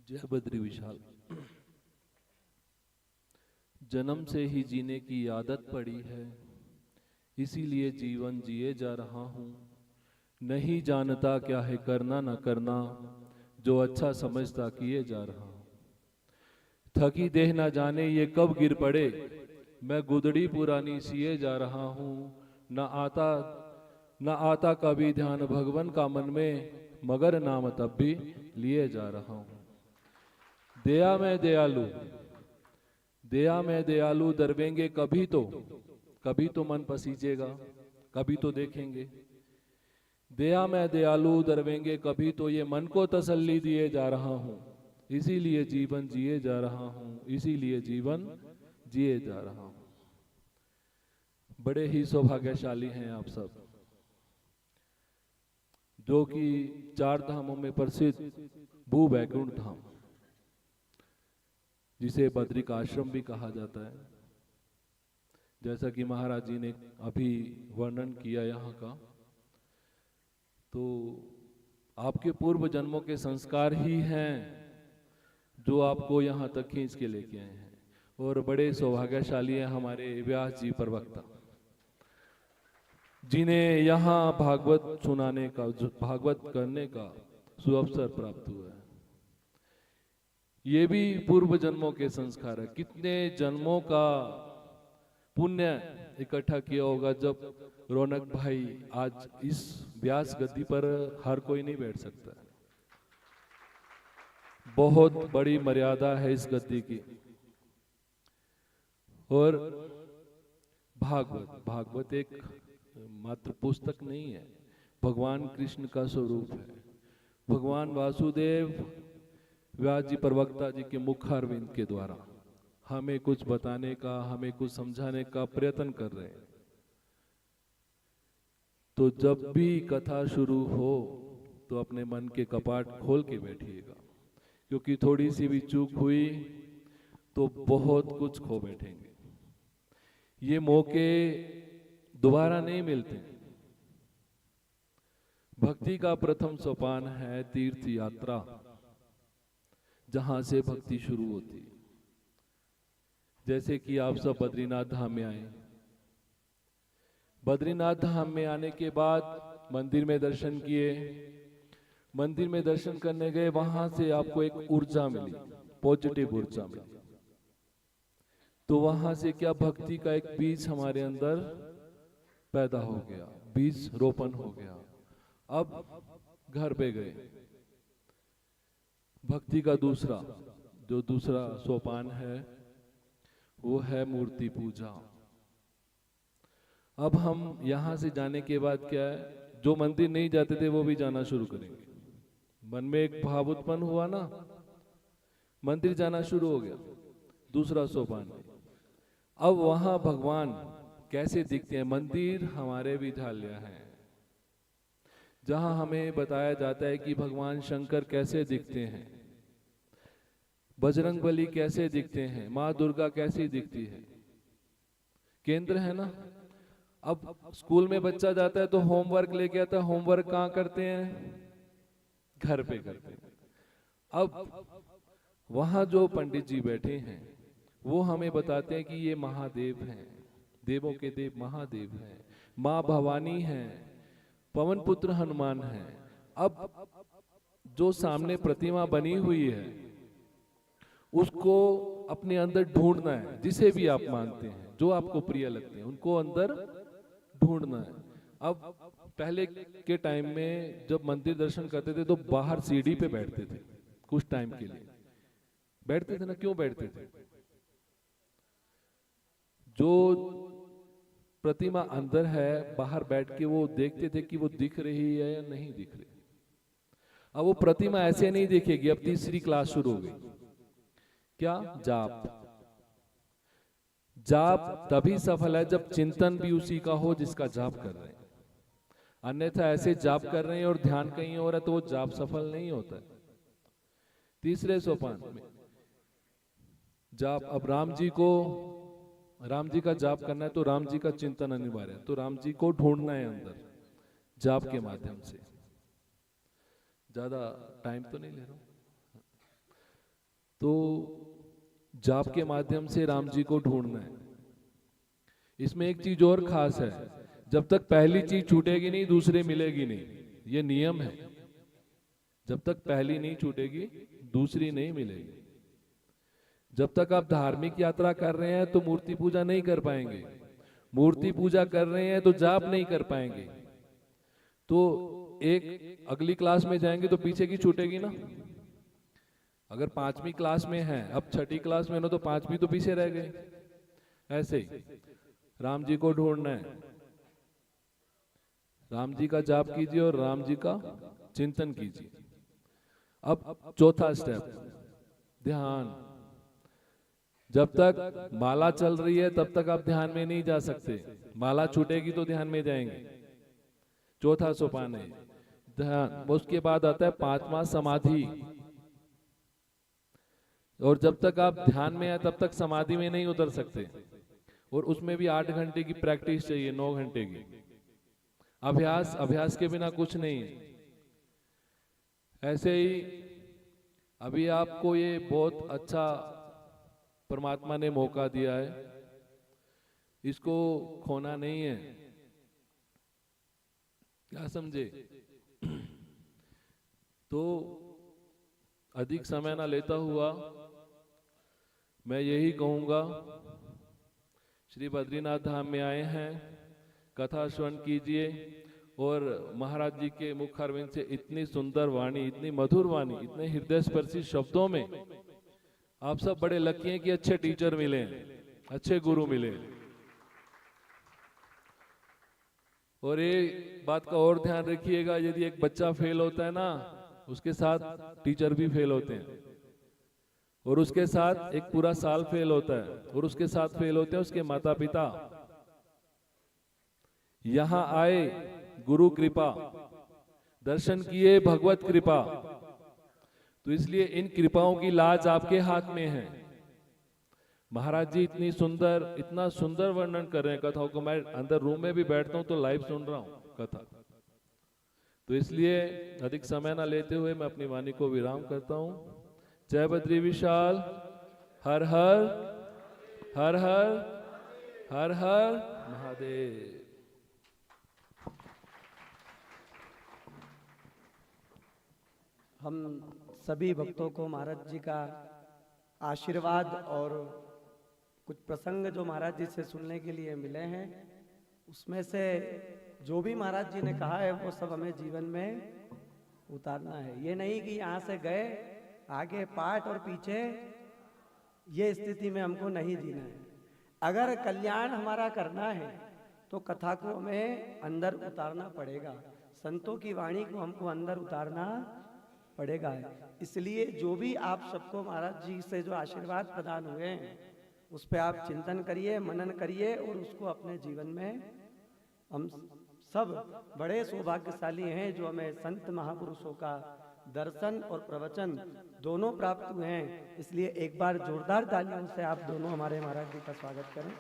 जय बद्री विशाल। जन्म से ही जीने की आदत पड़ी है, इसीलिए जीवन जिए जा रहा हूँ। नहीं जानता क्या है करना न करना, जो अच्छा समझता किए जा रहा हूँ। थकी देह न जाने ये कब गिर पड़े, मैं गुदड़ी पुरानी सिए जा रहा हूँ। न आता कभी ध्यान भगवान का मन में, मगर नाम तब भी लिए जा रहा हूँ। दया में दयालु, दया में दयालु दरवेंगे कभी तो मन पसीजेगा, कभी तो देखेंगे। दया में दयालु दरवेंगे कभी तो ये मन को तसल्ली दिए जा रहा हूँ। इसीलिए जीवन जिए जा रहा हूँ, इसीलिए जीवन जिए जा रहा हूँ। बड़े ही सौभाग्यशाली हैं आप सब, जो कि चार धामों में प्रसिद्ध भू वैकुंठ धाम, जिसे बद्रिक आश्रम भी कहा जाता है, जैसा कि महाराज जी ने अभी वर्णन किया यहाँ का, तो आपके पूर्व जन्मों के संस्कार ही हैं जो आपको यहाँ तक खींच के लेके आए हैं। और बड़े सौभाग्यशाली हैं हमारे व्यास जी प्रवक्ता, जिन्हें यहाँ भागवत सुनाने का, भागवत करने का सुअवसर प्राप्त हुआ है। ये भी पूर्व जन्मों के संस्कार है। कितने जन्मों का पुण्य इकट्ठा किया होगा, जब रौनक भाई आज इस व्यास गद्दी पर हर कोई नहीं बैठ सकता। बहुत बड़ी मर्यादा है इस गद्दी की। और भागवत एक मात्र पुस्तक नहीं है, भगवान कृष्ण का स्वरूप है। भगवान वासुदेव व्यास जी प्रवक्ता जी के मुखारविंद के द्वारा हमें कुछ बताने का, हमें कुछ समझाने का प्रयत्न कर रहे हैं। तो जब भी कथा शुरू हो तो अपने मन के कपाट खोल के बैठिएगा, क्योंकि थोड़ी सी भी चूक हुई तो बहुत कुछ खो बैठेंगे। ये मौके दोबारा नहीं मिलते। भक्ति का प्रथम सोपान है तीर्थ यात्रा, जहां से भक्ति शुरू होती है। जैसे कि आप सब बद्रीनाथ धाम में आए, बद्रीनाथ धाम में आने के बाद मंदिर में दर्शन किए, मंदिर में दर्शन करने गए, वहां से आपको एक ऊर्जा मिली, पॉजिटिव ऊर्जा मिली। तो वहां से क्या भक्ति का एक बीज हमारे अंदर पैदा हो गया, बीज रोपण हो गया। अब घर पे गए, भक्ति का दूसरा सोपान है वो है मूर्ति पूजा। अब हम यहां से जाने के बाद क्या है, जो मंदिर नहीं जाते थे वो भी जाना शुरू करेंगे। मन में एक भाव उत्पन्न हुआ ना, मंदिर जाना शुरू हो गया, दूसरा सोपान। अब वहां भगवान कैसे दिखते हैं, मंदिर हमारे विद्यालय हैं, जहां हमें बताया जाता है कि भगवान शंकर कैसे दिखते हैं, बजरंगबली कैसे दिखते हैं, माँ दुर्गा कैसी दिखती है, केंद्र है ना। अब स्कूल में बच्चा जाता है तो होमवर्क लेके आता है, होमवर्क कहाँ करते हैं, घर पे करते हैं। अब वहां जो पंडित जी बैठे हैं वो हमें बताते हैं कि ये महादेव हैं, देवों के देव महादेव हैं, माँ भवानी हैं, पवन पुत्र हनुमान हैं। अब जो सामने प्रतिमा बनी हुई है उसको अपने अंदर ढूंढना है, जिसे भी आप मानते हैं, जो आपको प्रिय लगते हैं, उनको अंदर ढूंढना है। अब पहले के टाइम में जब मंदिर दर्शन करते थे तो बाहर सीढ़ी पे बैठते थे, कुछ टाइम के लिए बैठते थे ना। क्यों बैठते थे, जो प्रतिमा अंदर है बाहर बैठ के वो देखते थे कि वो दिख रही है या नहीं दिख रही। अब वो प्रतिमा ऐसे नहीं दिखेगी। अब तीसरी क्लास शुरू हो गई, क्या, जाप। जाप तभी सफल है जब चिंतन भी उसी का हो जिसका जाप कर रहे हैं। अन्यथा ऐसे जाप कर रहे हैं और ध्यान कहीं और है तो वो जाप सफल नहीं होता है। तीसरे सोपान में जाप। अब राम जी का जाप करना है तो राम जी का चिंतन अनिवार्य है, तो राम जी को ढूंढना है अंदर जाप के माध्यम से। ज्यादा टाइम तो नहीं ले रहा हूं। तो जाप के माध्यम से राम जी को ढूंढना है। इसमें एक चीज और खास है, जब तक पहली चीज छूटेगी नहीं दूसरी मिलेगी नहीं, ये नियम है। जब तक पहली नहीं छूटेगी दूसरी नहीं मिलेगी। जब तक आप धार्मिक यात्रा कर रहे हैं तो मूर्ति पूजा नहीं कर पाएंगे, मूर्ति पूजा कर रहे हैं तो जाप नहीं कर पाएंगे। तो एक अगली क्लास में जाएंगे तो पीछे की छूटेगी ना। अगर 5वीं क्लास में है, अब 6ठी क्लास में हो तो 5वीं तो पीछे रह गए। ऐसे ही राम जी को ढूंढना है, राम जी का जाप कीजिए और राम जी का चिंतन कीजिए। अब चौथा स्टेप, ध्यान। जब तक माला चल रही है तब तक आप ध्यान में नहीं जा सकते, माला छूटेगी तो ध्यान में जाएंगे। चौथा सोपान है ध्यान। उसके बाद आता है 5वां समाधि। और जब तक आप ध्यान में है तब तक समाधि में नहीं उतर सकते, और उसमें भी 8 घंटे की प्रैक्टिस चाहिए, 9 घंटे की अभ्यास। अभ्यास के बिना कुछ नहीं है। ऐसे ही अभी आपको ये बहुत अच्छा परमात्मा ने मौका दिया है, इसको खोना नहीं है, क्या समझे। तो अधिक समय ना लेता हुआ मैं यही कहूंगा, श्री बद्रीनाथ धाम में आए हैं, कथा श्रवण कीजिए। और महाराज जी के मुख अरविंद से इतनी सुंदर वाणी, इतनी मधुर वाणी, इतने हृदय स्पर्शी शब्दों में आप सब बड़े लकी हैं कि अच्छे टीचर मिले, अच्छे गुरु मिले। और ये बात का और ध्यान रखिएगा, यदि एक बच्चा फेल होता है ना, उसके साथ टीचर भी फेल होते हैं, और उसके साथ एक पूरा साल फेल होता है, और उसके साथ फेल होते हैं उसके माता पिता। यहां आए गुरु कृपा, दर्शन किए भगवत कृपा। तो इसलिए इन कृपाओं की लाज आपके हाथ में है। महाराज जी इतनी सुंदर, इतना सुंदर वर्णन कर रहे हैं कथाओं को। मैं अंदर रूम में भी बैठता हूं तो लाइव सुन रहा हूं कथा। तो इसलिए अधिक समय ना लेते हुए मैं अपनी वाणी को विराम करता हूं। जय बद्री विशाल। हर हर हर हर हर हर महादेव। हम सभी भक्तों को महाराज जी का आशीर्वाद और कुछ प्रसंग जो महाराज जी से सुनने के लिए मिले हैं, उसमें से जो भी महाराज जी ने कहा है वो सब हमें जीवन में उतारना है। ये नहीं कि यहाँ से गए आगे पाठ और पीछे, ये स्थिति में हमको नहीं जीना है। अगर कल्याण हमारा करना है तो कथा को हमें अंदर उतारना पड़ेगा, संतों की वाणी को हमको अंदर उतारना पड़ेगा। इसलिए जो भी आप सबको महाराज जी से जो आशीर्वाद प्रदान हुए हैं उस पर आप चिंतन करिए, मनन करिए, और उसको अपने जीवन में, हम सब बड़े सौभाग्यशाली हैं जो हमें संत महापुरुषों का दर्शन और प्रवचन दोनों प्राप्त हुए हैं। इसलिए एक बार जोरदार तालियों से आप दोनों हमारे महाराज जी का स्वागत करें।